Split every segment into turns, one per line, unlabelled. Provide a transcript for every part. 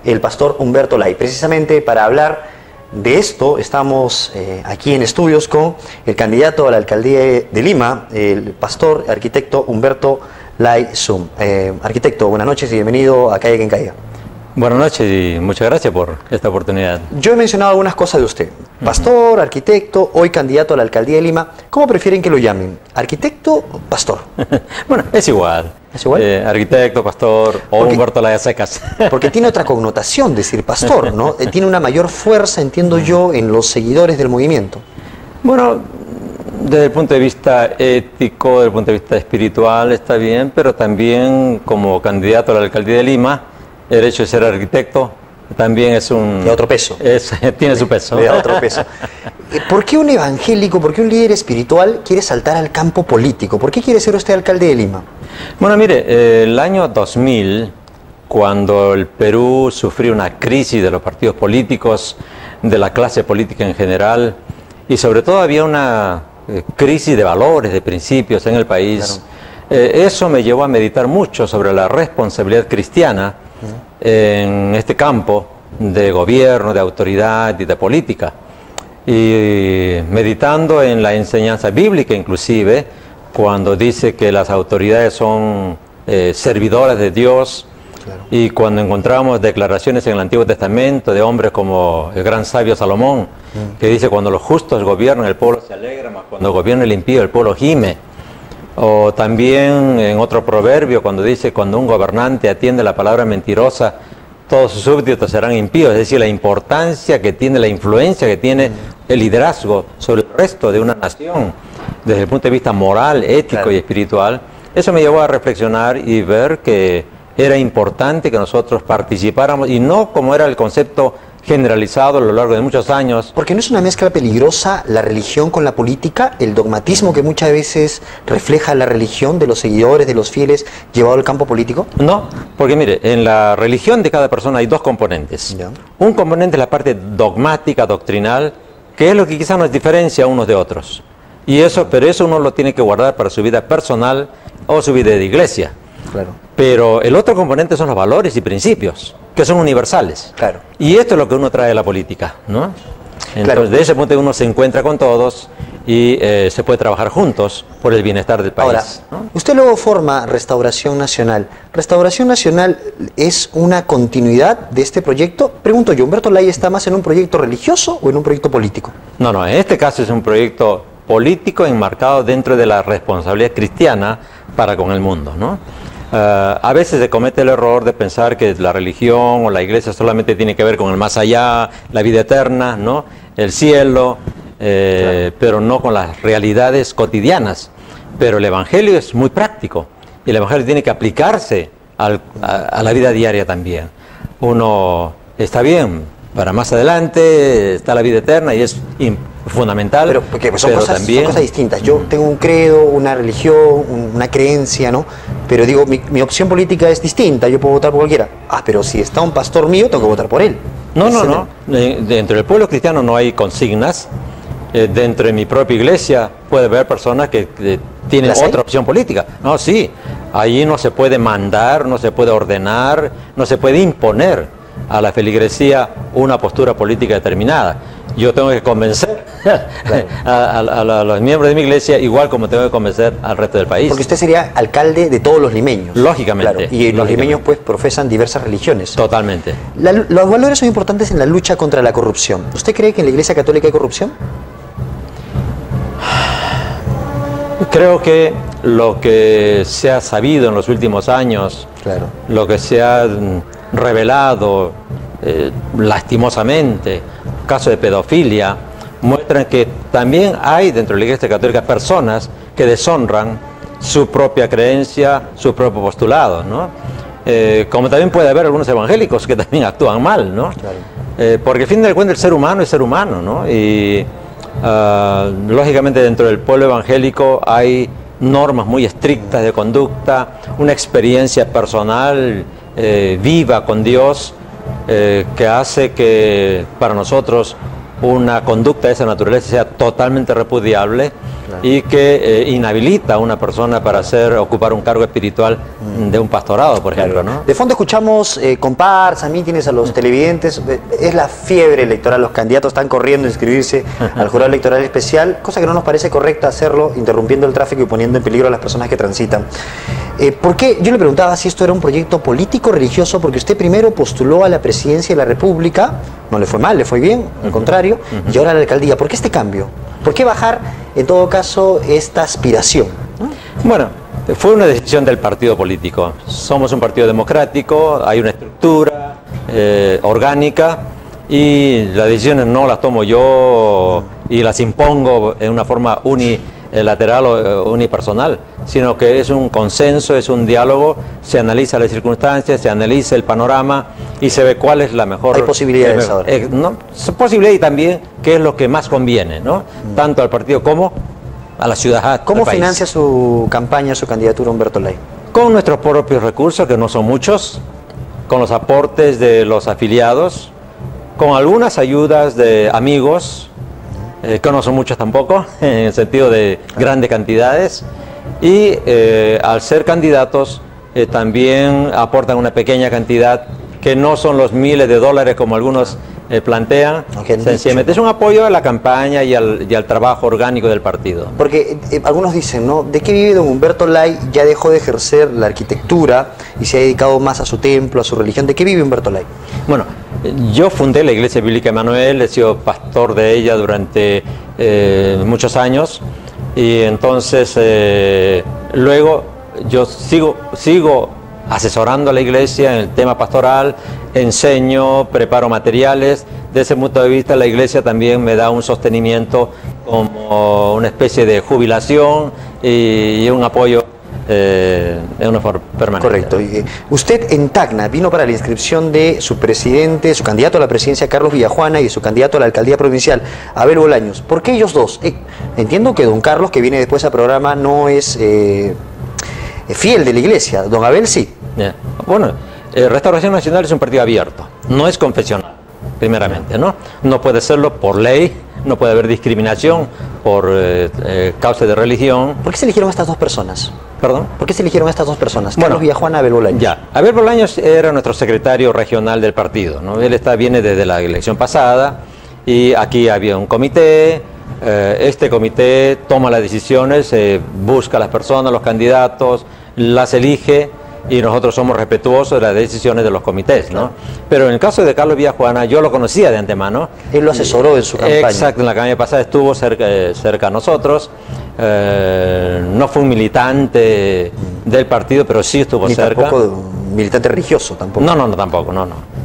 el pastor Humberto Lay. Precisamente para hablar de esto estamos aquí en estudios con el candidato a la alcaldía de Lima, el pastor arquitecto Humberto Lay Zum. Arquitecto, buenas noches y bienvenido a Caiga Quien Caiga.
Buenas noches y muchas gracias por esta oportunidad.
Yo he mencionado algunas cosas de usted. Pastor, arquitecto, hoy candidato a la alcaldía de Lima. ¿Cómo prefieren que lo llamen? ¿Arquitecto o pastor?
Bueno, es igual.
¿Es igual?
Arquitecto, pastor o Humberto Lay a secas.
Porque tiene otra connotación decir pastor, ¿no? Tiene una mayor fuerza, entiendo yo, en los seguidores del movimiento.
Bueno, desde el punto de vista ético, desde el punto de vista espiritual está bien, pero también como candidato a la alcaldía de Lima, el hecho de ser arquitecto también es un...
De otro peso.
Tiene su peso.
De otro peso. ¿Por qué un evangélico, por qué un líder espiritual quiere saltar al campo político? ¿Por qué quiere ser usted alcalde de Lima?
Bueno, mire, el año 2000, cuando el Perú sufrió una crisis de los partidos políticos, de la clase política en general, y sobre todo había una crisis de valores, de principios en el país, claro. Eso me llevó a meditar mucho sobre la responsabilidad cristiana en este campo de gobierno, de autoridad y de política. Y meditando en la enseñanza bíblica inclusive, cuando dice que las autoridades son servidoras de Dios, claro. Y cuando encontramos declaraciones en el Antiguo Testamento de hombres como el gran sabio Salomón, que dice: cuando los justos gobiernan el pueblo se alegra, mas cuando gobierna el impío el pueblo gime. O también en otro proverbio cuando dice: cuando un gobernante atiende la palabra mentirosa, todos sus súbditos serán impíos. Es decir, la importancia que tiene, la influencia que tiene el liderazgo sobre el resto de una nación, desde el punto de vista moral, ético, claro. Y espiritual. Eso me llevó a reflexionar y ver que era importante que nosotros participáramos, y no como era el concepto generalizado a lo largo de muchos años.
Porque no es una mezcla peligrosa la religión con la política, el dogmatismo que muchas veces refleja la religión de los seguidores, de los fieles, llevado al campo político.
No, porque mire, en la religión de cada persona hay dos componentes. ¿Ya? Un componente es la parte dogmática, doctrinal, que es lo que quizás nos diferencia unos de otros. Y eso, pero eso uno lo tiene que guardar para su vida personal o su vida de iglesia.
Claro.
Pero el otro componente son los valores y principios, que son universales.
Claro.
Y esto es lo que uno trae a la política, ¿no? Entonces, claro. De ese punto uno se encuentra con todos y se puede trabajar juntos por el bienestar del país.
Ahora, ¿no? Usted luego forma Restauración Nacional. ¿Restauración Nacional es una continuidad de este proyecto? Pregunto yo, ¿Humberto Lay está más en un proyecto religioso o en un proyecto político?
No, no, en este caso es un proyecto político enmarcado dentro de la responsabilidad cristiana para con el mundo, ¿no? A veces se comete el error de pensar que la religión o la iglesia solamente tiene que ver con el más allá, la vida eterna, ¿no? El cielo, claro. Pero no con las realidades cotidianas. Pero el evangelio es muy práctico y el evangelio tiene que aplicarse a la vida diaria también. Uno está bien, para más adelante está la vida eterna y es fundamental,
pero porque son cosas distintas. Yo tengo un credo, una religión, una creencia, ¿no? Pero digo, mi opción política es distinta, yo puedo votar por cualquiera. Ah, pero si está un pastor mío, tengo que votar por él.
No. Dentro del pueblo cristiano no hay consignas. Dentro de mi propia iglesia puede haber personas que tienen otra opción política. No, sí, allí no se puede mandar, no se puede ordenar, no se puede imponer a la feligresía una postura política determinada. Yo tengo que convencer a los miembros de mi iglesia, igual como tengo que convencer al resto del país.
Porque usted sería alcalde de todos los limeños.
Lógicamente.
Claro. Y los limeños pues profesan diversas religiones.
Totalmente.
Los valores son importantes en la lucha contra la corrupción. ¿Usted cree que en la Iglesia Católica hay corrupción?
Creo que lo que se ha sabido en los últimos años, claro. Lo que se ha revelado lastimosamente, casos de pedofilia, muestran que también hay dentro de la Iglesia Católica personas que deshonran su propia creencia, su propio postulado, ¿no? Como también puede haber algunos evangélicos que también actúan mal, ¿no? Claro. Porque al fin de cuentas el ser humano es ser humano, ¿no? Y lógicamente dentro del pueblo evangélico hay normas muy estrictas de conducta, una experiencia personal viva con Dios, que hace que para nosotros una conducta de esa naturaleza sea totalmente repudiable. y que inhabilita a una persona para ocupar un cargo espiritual de un pastorado, por ejemplo, ¿no?
De fondo escuchamos comparsas, mítines a los televidentes. Es la fiebre electoral, los candidatos están corriendo a inscribirse al jurado electoral especial, cosa que no nos parece correcta hacerlo, interrumpiendo el tráfico y poniendo en peligro a las personas que transitan. ¿Por qué? Yo le preguntaba si esto era un proyecto político religioso, porque usted primero postuló a la presidencia de la República, no le fue mal, le fue bien, al contrario, y ahora a la alcaldía. ¿Por qué este cambio? ¿Por qué bajar, en todo caso, esta aspiración?
Bueno, fue una decisión del partido político. Somos un partido democrático, hay una estructura orgánica, y las decisiones no las tomo yo y las impongo en una forma unilateral o unipersonal, sino que es un consenso, es un diálogo, se analiza las circunstancias, se analiza el panorama y se ve cuál es la mejor...
Hay posibilidades ahora.
¿No? Posibilidad, y también qué es lo que más conviene, ¿no? Tanto al partido como a la ciudad.
¿Cómo financia su campaña, su candidatura, Humberto Lay?
Con nuestros propios recursos, que no son muchos, con los aportes de los afiliados, con algunas ayudas de amigos, que no son muchos tampoco, en el sentido de grandes cantidades, y al ser candidatos también aportan una pequeña cantidad, que no son los miles de dólares como algunos plantean. Sencillamente es un apoyo a la campaña y al trabajo orgánico del partido.
Porque algunos dicen, ¿no? ¿De qué vive don Humberto Lay? Ya dejó de ejercer la arquitectura y se ha dedicado más a su templo, a su religión. ¿De qué vive Humberto Lay?
Bueno, yo fundé la Iglesia Bíblica Emanuel, he sido pastor de ella durante muchos años, y entonces luego yo sigo asesorando a la iglesia en el tema pastoral, enseño, preparo materiales. De ese punto de vista, la iglesia también me da un sostenimiento como una especie de jubilación y un apoyo de una forma permanente.
Correcto. Usted en Tacna vino para la inscripción de su presidente, su candidato a la presidencia, Carlos Villajuana, y su candidato a la alcaldía provincial, Abel Bolaños. ¿Por qué ellos dos? Entiendo que don Carlos, que viene después al programa, no es fiel de la iglesia. Don Abel sí.
Bueno, Restauración Nacional es un partido abierto, no es confesional, primeramente, ¿no? No puede serlo por ley, no puede haber discriminación por causa de religión.
¿Por qué se eligieron estas dos personas?
¿Perdón?
¿Por qué se eligieron estas dos personas?
Bueno,
Carlos Villajuana, Abel Bolaños.
Ya, Abel Bolaños era nuestro secretario regional del partido, ¿no? Él viene desde la elección pasada, y aquí había un comité. Este comité toma las decisiones, busca a las personas, los candidatos, las elige, y nosotros somos respetuosos de las decisiones de los comités, ¿no? Pero en el caso de Carlos Villajuana, yo lo conocía de antemano.
Él lo asesoró en su campaña.
Exacto, en la campaña pasada estuvo cerca a nosotros. No fue un militante del partido, pero sí estuvo
Ni
cerca.
Tampoco militante religioso, tampoco.
No, tampoco.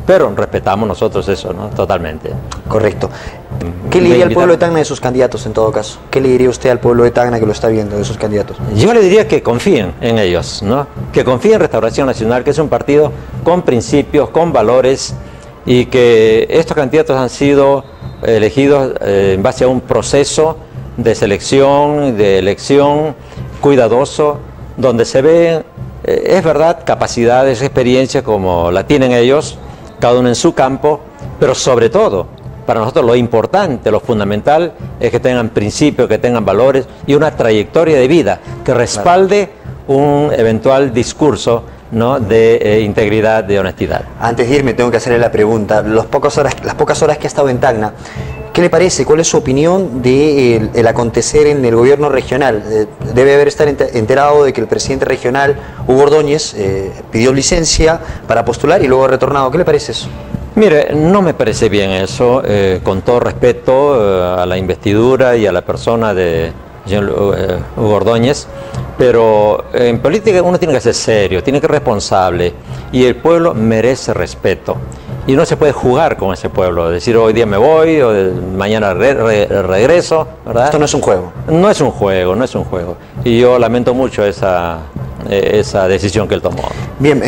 Pero respetamos nosotros eso, ¿no? Totalmente.
Correcto. ¿Qué le diría al pueblo de Tacna de sus candidatos, en todo caso? ¿Qué le diría usted al pueblo de Tacna que lo está viendo, de sus candidatos?
Yo le diría que confíen en ellos, ¿no? Que confíen en Restauración Nacional, que es un partido con principios, con valores, y que estos candidatos han sido elegidos en base a un proceso de selección, de elección cuidadoso, donde se ven, es verdad, capacidades, experiencias como la tienen ellos, cada uno en su campo, pero sobre todo, para nosotros lo importante, lo fundamental, es que tengan principios, que tengan valores y una trayectoria de vida que respalde un eventual discurso, ¿no?, de integridad, de honestidad.
Antes de irme tengo que hacerle la pregunta. Las pocas horas que ha estado en Tacna, ¿qué le parece? ¿Cuál es su opinión del acontecer en el gobierno regional? Debe haber estar enterado de que el presidente regional, Hugo Ordóñez, pidió licencia para postular y luego ha retornado. ¿Qué le parece eso?
Mire, no me parece bien eso, con todo respeto a la investidura y a la persona de Hugo Ordóñez, pero en política uno tiene que ser serio, tiene que ser responsable, y el pueblo merece respeto. Y no se puede jugar con ese pueblo, decir hoy día me voy, o mañana regreso, ¿verdad?
Esto no es un juego.
No es un juego. Y yo lamento mucho esa decisión que él tomó.
Bien.